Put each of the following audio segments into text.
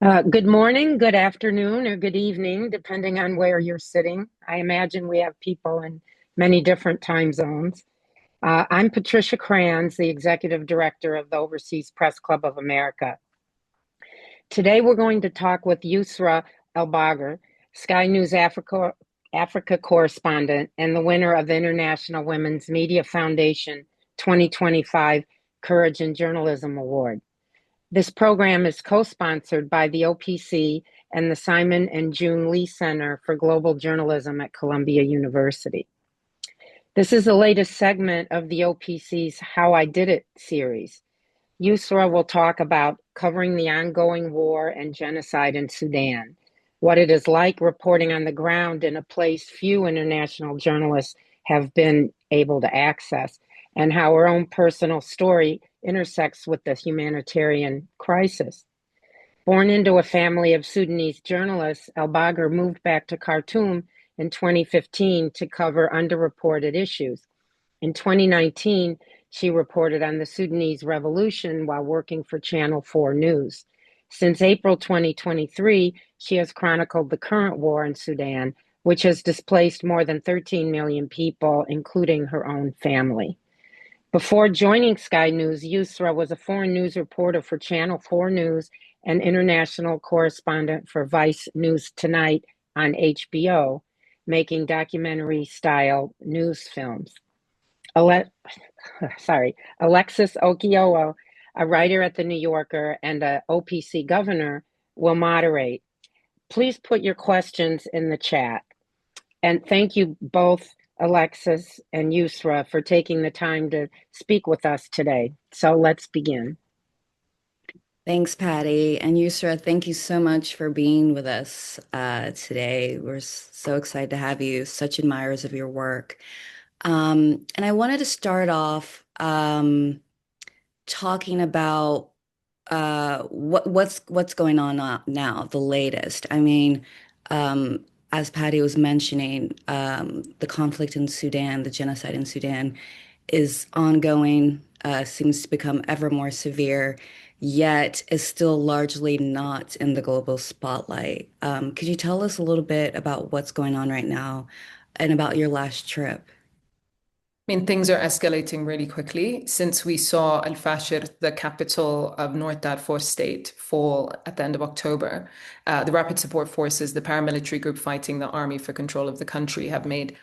Good morning, good afternoon, or good evening, depending on where you're sitting. I imagine we have people in many different time zones. I'm Patricia Kranz, the Executive Director of the Overseas Press Club of America. Today, we're going to talk with Yousra Elbagir, Sky News Africa correspondent and the winner of the International Women's Media Foundation 2025 Courage in Journalism Award. This program is co-sponsored by the OPC and the Simon and June Lee Center for Global Journalism at Columbia University. This is the latest segment of the OPC's How I Did It series. Yousra will talk about covering the ongoing war and genocide in Sudan, what it is like reporting on the ground in a place few international journalists have been able to access, and how her own personal story intersects with the humanitarian crisis. Born into a family of Sudanese journalists, Elbagir moved back to Khartoum in 2015 to cover underreported issues. In 2019, she reported on the Sudanese revolution while working for Channel 4 News. Since April 2023, she has chronicled the current war in Sudan, which has displaced more than 13 million people, including her own family. Before joining Sky News, Yousra was a foreign news reporter for Channel 4 News and international correspondent for Vice News Tonight on HBO, making documentary-style news films. Alexis Okeowo, a writer at The New Yorker and a OPC governor, will moderate. Please put your questions in the chat. And thank you both, Alexis and Yousra, for taking the time to speak with us today. So let's begin. Thanks, Patty. And Yousra, thank you so much for being with us today. We're so excited to have you, such admirers of your work. And I wanted to start off talking about what's going on now, the latest. I mean, as Patty was mentioning, the conflict in Sudan, the genocide in Sudan, is ongoing, seems to become ever more severe, yet is still largely not in the global spotlight. Could you tell us a little bit about what's going on right now and about your last trip? I mean, things are escalating really quickly since we saw Al Fashir, the capital of North Darfur state, fall at the end of October. The Rapid Support Forces, the paramilitary group fighting the army for control of the country, have made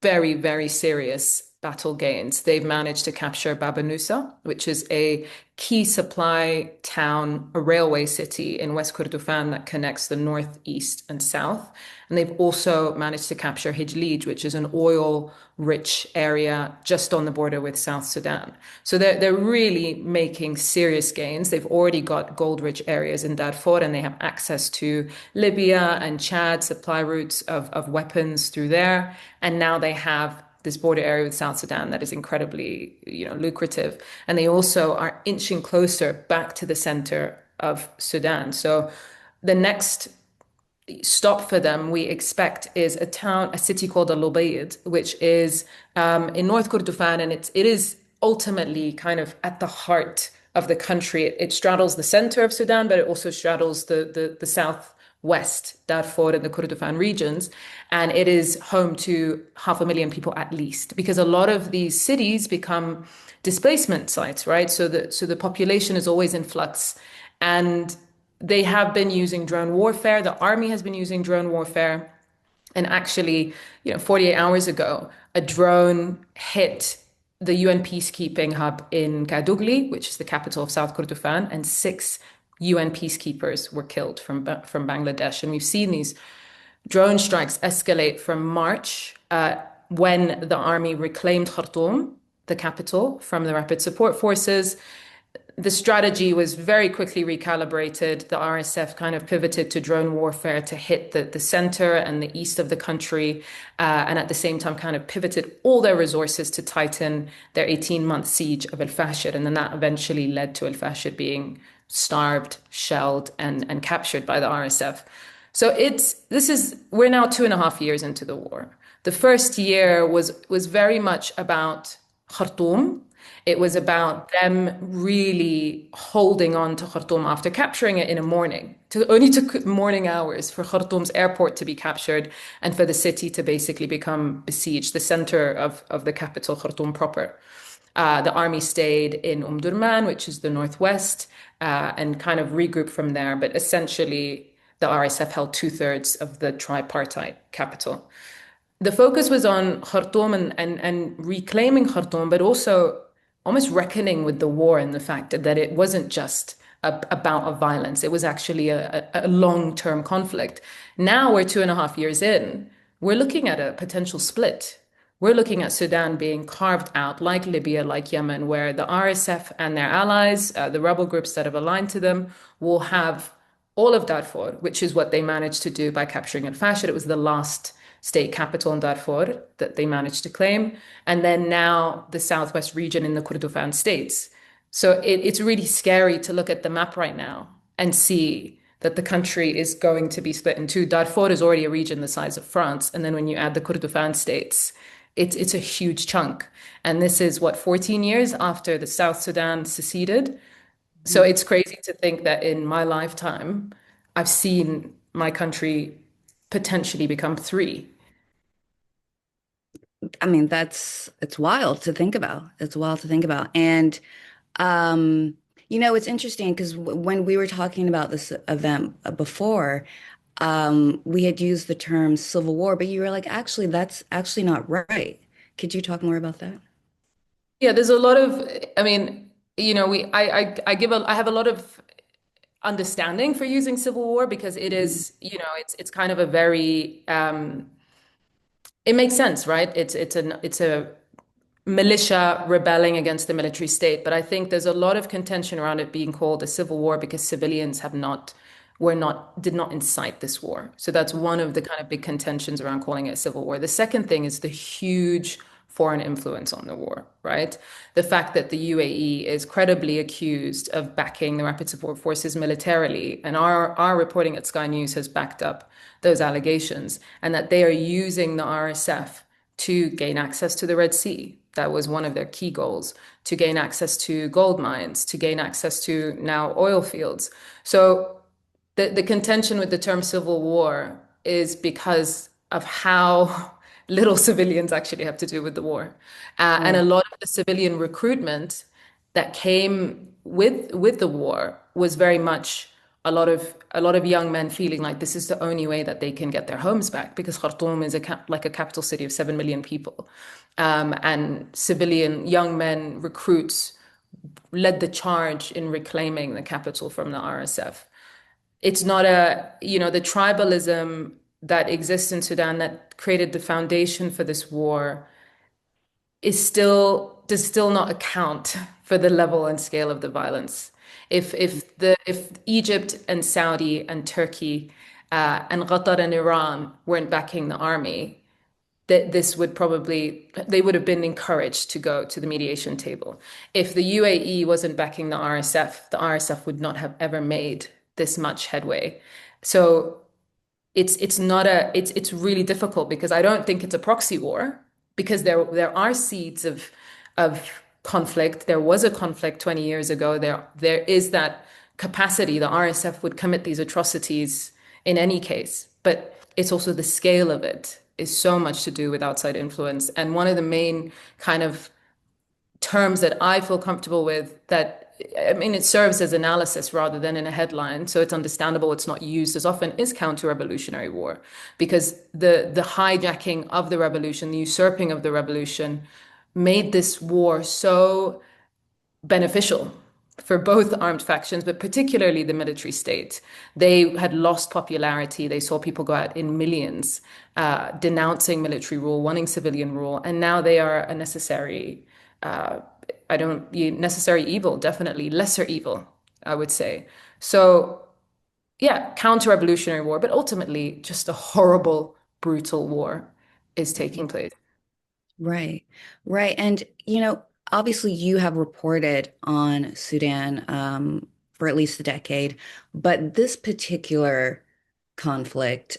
very, very serious battle gains. They've managed to capture Baba Nusa, which is a key supply town, a railway city in West Kordofan that connects the north, east, and south. And they've also managed to capture Hijlij, which is an oil-rich area just on the border with South Sudan. So they're really making serious gains. They've already got gold-rich areas in Darfur, and they have access to Libya and Chad, supply routes of weapons through there. And now they have this border area with South Sudan that is incredibly, lucrative. And they also are inching closer back to the center of Sudan. So the next stop for them, we expect, is a city called Al Ubaid, which is in North Kordofan, and it is ultimately kind of at the heart of the country. It straddles the center of Sudan, but it also straddles the southwest, Darfur and the Kordofan regions, and it is home to 500,000 people at least, because a lot of these cities become displacement sites, right? So the population is always in flux, and they have been using drone warfare. The army has been using drone warfare. And actually, 48 hours ago, a drone hit the UN peacekeeping hub in Kadugli, which is the capital of South Kordofan, and 6 UN peacekeepers were killed from Bangladesh. And we've seen these drone strikes escalate from March, when the army reclaimed Khartoum, the capital, from the Rapid Support Forces. The strategy was very quickly recalibrated. The RSF kind of pivoted to drone warfare to hit the center and the east of the country, and at the same time kind of pivoted all their resources to tighten their 18-month siege of Al Fashir. And then that eventually led to Al Fashir being starved, shelled, and captured by the RSF. So we're now 2.5 years into the war. The first year was very much about Khartoum It was about them really holding on to Khartoum after capturing it in a morning. It only took morning hours for Khartoum's airport to be captured and for the city to basically become besieged, the center of the capital, Khartoum proper. The army stayed in Durman, which is the northwest, and kind of regrouped from there. But essentially, the RSF held two-thirds of the tripartite capital. The focus was on Khartoum and reclaiming Khartoum, but also almost reckoning with the war and the fact that it wasn't just a bout of violence. It was actually a long-term conflict. Now we're 2.5 years in. We're looking at a potential split. We're looking at Sudan being carved out, like Libya, like Yemen, where the RSF and their allies, the rebel groups that have aligned to them, will have all of Darfur, which is what they managed to do by capturing Al-Fashir. It was the last state capital in Darfur that they managed to claim. And then now the southwest region in the Kordofan states. So it's really scary to look at the map right now and see that the country is going to be split in two. Darfur is already a region the size of France. And then when you add the Kordofan states, it's a huge chunk. And this is what, 14 years after the South Sudan seceded. So it's crazy to think that in my lifetime, I've seen my country potentially become three. I mean, it's wild to think about. It's wild to think about. And um, it's interesting because when we were talking about this event before, we had used the term civil war, but you were like, actually, that's actually not right. Could you talk more about that? Yeah, there's a lot of, I mean, I have a lot of understanding for using civil war because it is, it's kind of a very, it makes sense, right? It's a militia rebelling against the military state. But I think there's a lot of contention around it being called a civil war because civilians did not incite this war. So that's one of the kind of big contentions around calling it a civil war. The second thing is the huge foreign influence on the war, right? The fact that the UAE is credibly accused of backing the Rapid Support Forces militarily, and our reporting at Sky News has backed up those allegations, and that they are using the RSF to gain access to the Red Sea. That was one of their key goals, to gain access to gold mines, to gain access to now oil fields. So the contention with the term civil war is because of how little civilians actually have to do with the war. And a Oh, lot of the civilian recruitment that came with the war was very much a lot of young men feeling like this is the only way that they can get their homes back because Khartoum is like a capital city of 7 million people. And civilian young men recruits led the charge in reclaiming the capital from the RSF. It's not the tribalism that exists in Sudan that created the foundation for this war does still not account for the level and scale of the violence. If Egypt and Saudi and Turkey and Qatar and Iran weren't backing the army, that they would have been encouraged to go to the mediation table. If the UAE wasn't backing the RSF would not have ever made this much headway. So it's really difficult because I don't think it's a proxy war because there are seeds of conflict. There was a conflict 20 years ago. There is that capacity. The RSF would commit these atrocities in any case, but it's also the scale of it is so much to do with outside influence. And one of the main kind of terms that I feel comfortable with that, I mean, it serves as analysis rather than in a headline. So it's understandable it's not used as often is counter-revolutionary war because the hijacking of the revolution, the usurping of the revolution made this war so beneficial for both armed factions, but particularly the military state. They had lost popularity. They saw people go out in millions, denouncing military rule, wanting civilian rule, and now they are a necessary, uh, necessary evil, definitely lesser evil, I would say. So, yeah, counter-revolutionary war, but ultimately just a horrible, brutal war is taking place. Right, right. And, obviously you have reported on Sudan for at least a decade, but this particular conflict,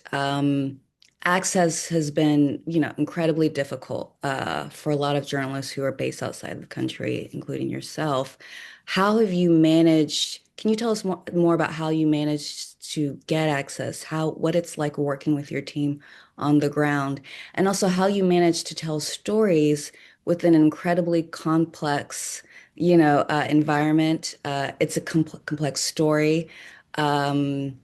access has been, incredibly difficult for a lot of journalists who are based outside the country, including yourself. How have you managed? Can you tell us more about how you managed to get access, what it's like working with your team on the ground, and also how you managed to tell stories within an incredibly complex, environment. It's a complex story. Um,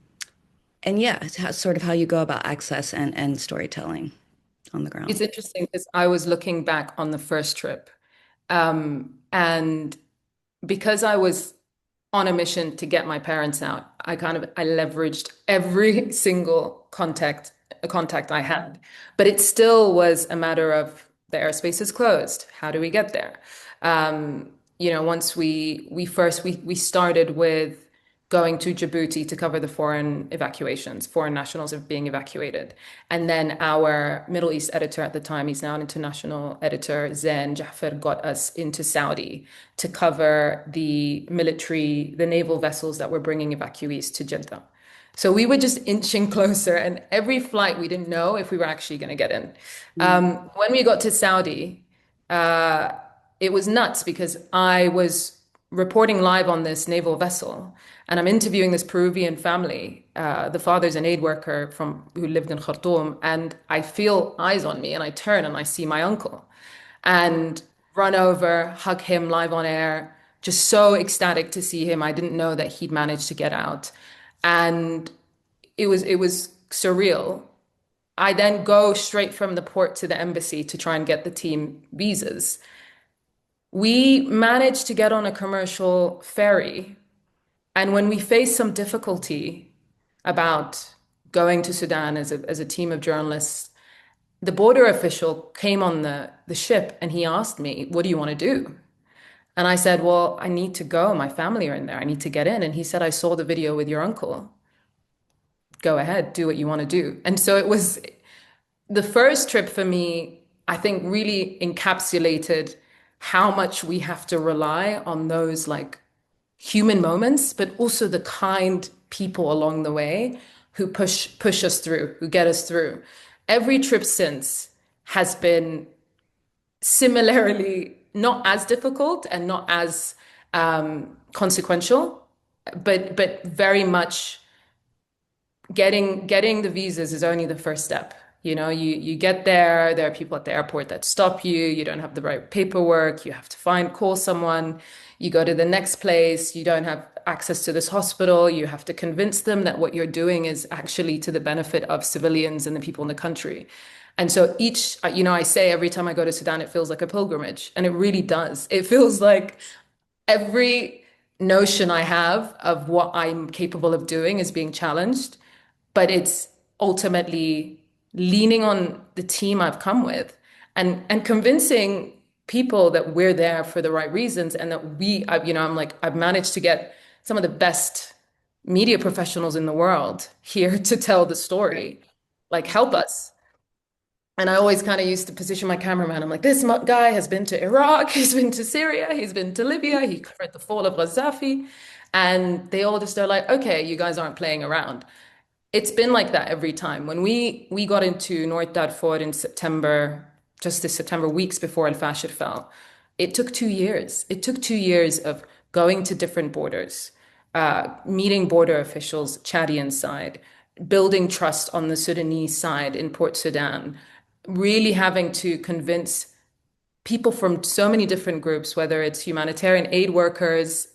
and yeah, it's sort of how you go about access and storytelling on the ground. It's interesting because I was looking back on the first trip, and because I was on a mission to get my parents out, I leveraged every single contact I had. But it still was a matter of the airspace is closed. How do we get there? Once we started with going to Djibouti to cover the foreign nationals of being evacuated. And then our Middle East editor at the time, he's now an international editor, Zain Jaffer, got us into Saudi to cover the naval vessels that were bringing evacuees to Jeddah. So we were just inching closer, and every flight we didn't know if we were actually going to get in. When we got to Saudi, uh, it was nuts because I was reporting live on this naval vessel, and I'm interviewing this Peruvian family. The father's an aid worker who lived in Khartoum, and I feel eyes on me, and I turn and I see my uncle, and run over, hug him live on air. Just so ecstatic to see him. I didn't know that he'd managed to get out, and it was surreal. I then go straight from the port to the embassy to try and get the team visas. We managed to get on a commercial ferry. And when we faced some difficulty about going to Sudan as a team of journalists, the border official came on the ship and he asked me, "What do you want to do?" And I said, "Well, I need to go. My family are in there. I need to get in." And he said, "I saw the video with your uncle. Go ahead, do what you want to do." And so it was the first trip for me, I think really encapsulated how much we have to rely on those like human moments, but also the kind people along the way who push us through, who get us through. Every trip since has been similarly not as difficult and not as consequential, but very much getting the visas is only the first step. You get there, there are people at the airport that stop you, you don't have the right paperwork, you have to call someone, you go to the next place, you don't have access to this hospital, you have to convince them that what you're doing is actually to the benefit of civilians and the people in the country. And so I say every time I go to Sudan, it feels like a pilgrimage, and it really does. It feels like every notion I have of what I'm capable of doing is being challenged, but it's ultimately leaning on the team I've come with and convincing people that we're there for the right reasons and that I've managed to get some of the best media professionals in the world here to tell the story, like help us. And I always kind of used to position my cameraman. I'm like, this guy has been to Iraq, he's been to Syria, he's been to Libya, he covered the fall of Gaddafi. And they all just are like, okay, you guys aren't playing around. It's been like that every time. When we got into North Darfur in September, just this September, weeks before Al-Fashir fell, it took 2 years. It took 2 years of going to different borders, meeting border officials, Chadian side, building trust on the Sudanese side in Port Sudan, really having to convince people from so many different groups, whether it's humanitarian aid workers,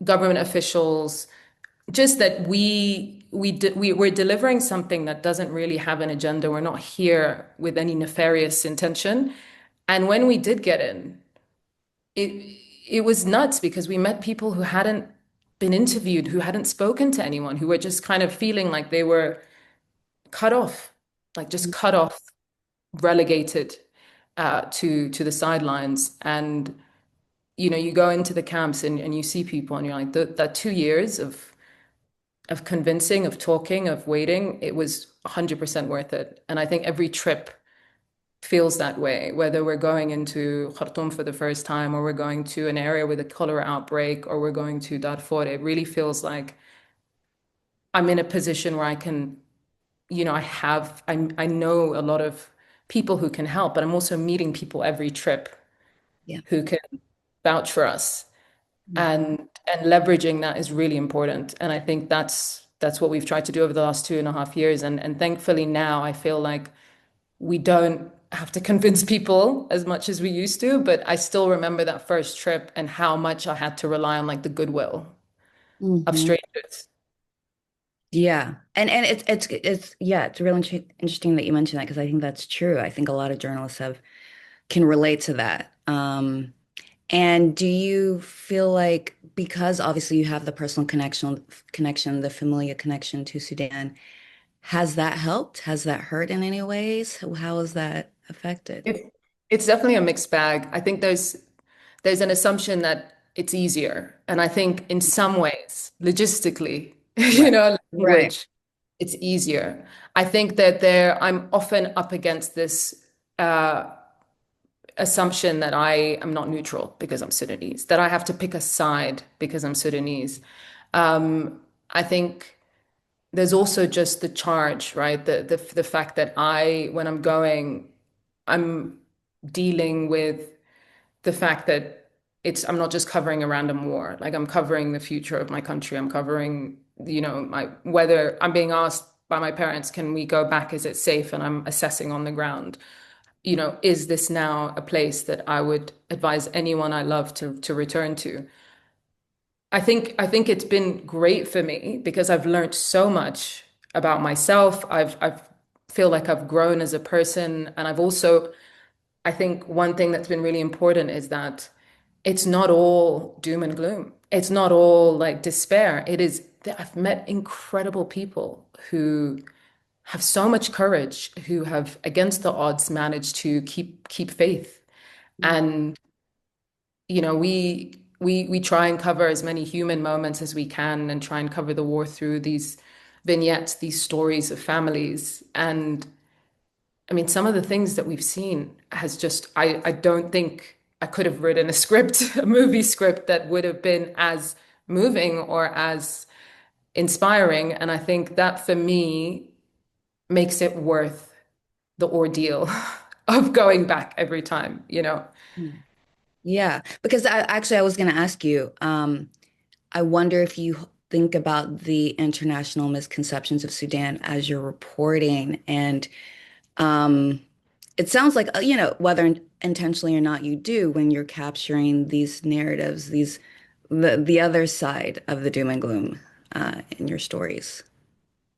government officials, just that we're delivering something that doesn't really have an agenda. We're not here with any nefarious intention. And when we did get in, it was nuts because we met people who hadn't been interviewed, who hadn't spoken to anyone, who were just kind of feeling like they were cut off, like just cut off, relegated to the sidelines. And you go into the camps and you see people and you're like, that 2 years of convincing, of talking, of waiting, it was 100% worth it. And I think every trip feels that way, whether we're going into Khartoum for the first time or we're going to an area with a cholera outbreak or we're going to Darfur, it really feels like I'm in a position where I can I know a lot of people who can help, but I'm also meeting people every trip Yeah. who can vouch for us. Mm. And leveraging that is really important. And I think that's what we've tried to do over the last 2.5 years. And thankfully now I feel like we don't have to convince people as much as we used to, but I still remember that first trip and how much I had to rely on like the goodwill of Hmm. strangers. Yeah. And it's yeah, it's really interesting that you mentioned that because I think that's true. I think a lot of journalists have can relate to that. And do you feel like because obviously you have the personal connection, the familial connection to Sudan, has that helped? Has that hurt in any ways? How has that affected? It, it's definitely a mixed bag. I think there's an assumption that it's easier. And I think in some ways, logistically, Right. Right. language, it's easier. I think that I'm often up against this uh, assumption that I am not neutral because I'm Sudanese, that I have to pick a side because I'm Sudanese. I think there's also just the charge, right? The fact that when I'm going, I'm dealing with the fact that I'm not just covering a random war. Like I'm covering the future of my country. I'm covering, my whether I'm being asked by my parents, can we go back? Is it safe? And I'm assessing on the ground. Is this now a place that I would advise anyone I love to return to? I think it's been great for me because I've learned so much about myself. I've feel like I've grown as a person, and I've also I think one thing that's been really important is that it's not all doom and gloom. It's not all like despair. It is, I've met incredible people who have so much courage, who have, against the odds, managed to keep faith. And, we try and cover as many human moments as we can and try and cover the war through these vignettes, these stories of families. And I mean, some of the things that we've seen has just, I don't think I could have written a script, a movie script that would have been as moving or as inspiring. And I think that for me makes it worth the ordeal of going back every time. Mm. Yeah, because I was going to ask you, I wonder if you think about the international misconceptions of Sudan as you're reporting, and um, it sounds like, whether intentionally or not, you do when you're capturing these narratives, the other side of the doom and gloom in your stories.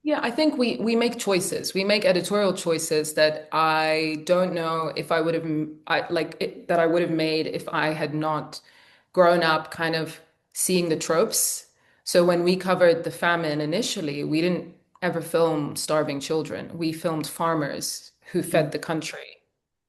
Yeah, I think we make choices. We make editorial choices that I don't know if I would have that I would have made if I had not grown up kind of seeing the tropes. So when we covered the famine initially, we didn't ever film starving children. We filmed farmers who fed the country,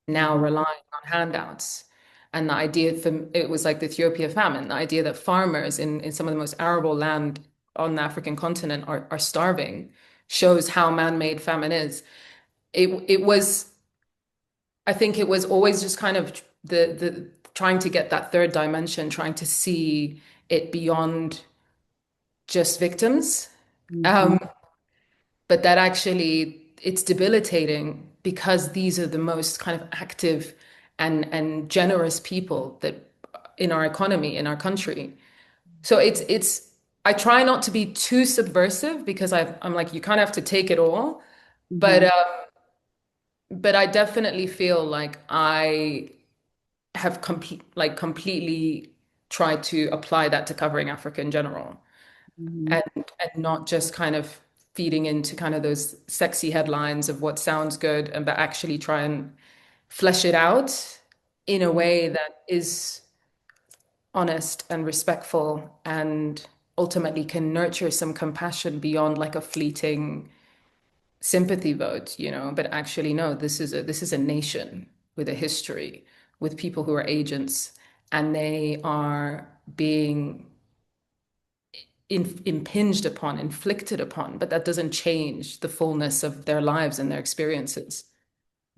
now Mhm. relying on handouts. And the idea for it was like the Ethiopia famine, the idea that farmers in some of the most arable land on the African continent are starving shows how man-made famine is. It was, I think it was always just kind of the trying to get that third dimension, trying to see it beyond just victims. Mhm. Um, but that actually it's debilitating because these are the most kind of active and generous people that in our economy, in our country. So it's I try not to be too subversive because I'm like you kind of have to take it all. But Mhm. but I definitely feel like I have completely tried to apply that to covering Africa in general Mhm. and not just kind of feeding into kind of those sexy headlines of what sounds good and but actually try and flesh it out in a way that is honest and respectful and ultimately can nurture some compassion beyond like a fleeting sympathy vote, but actually no, this is a nation with a history, with people who are agents, and they are being impinged upon, inflicted upon, but that doesn't change the fullness of their lives and their experiences.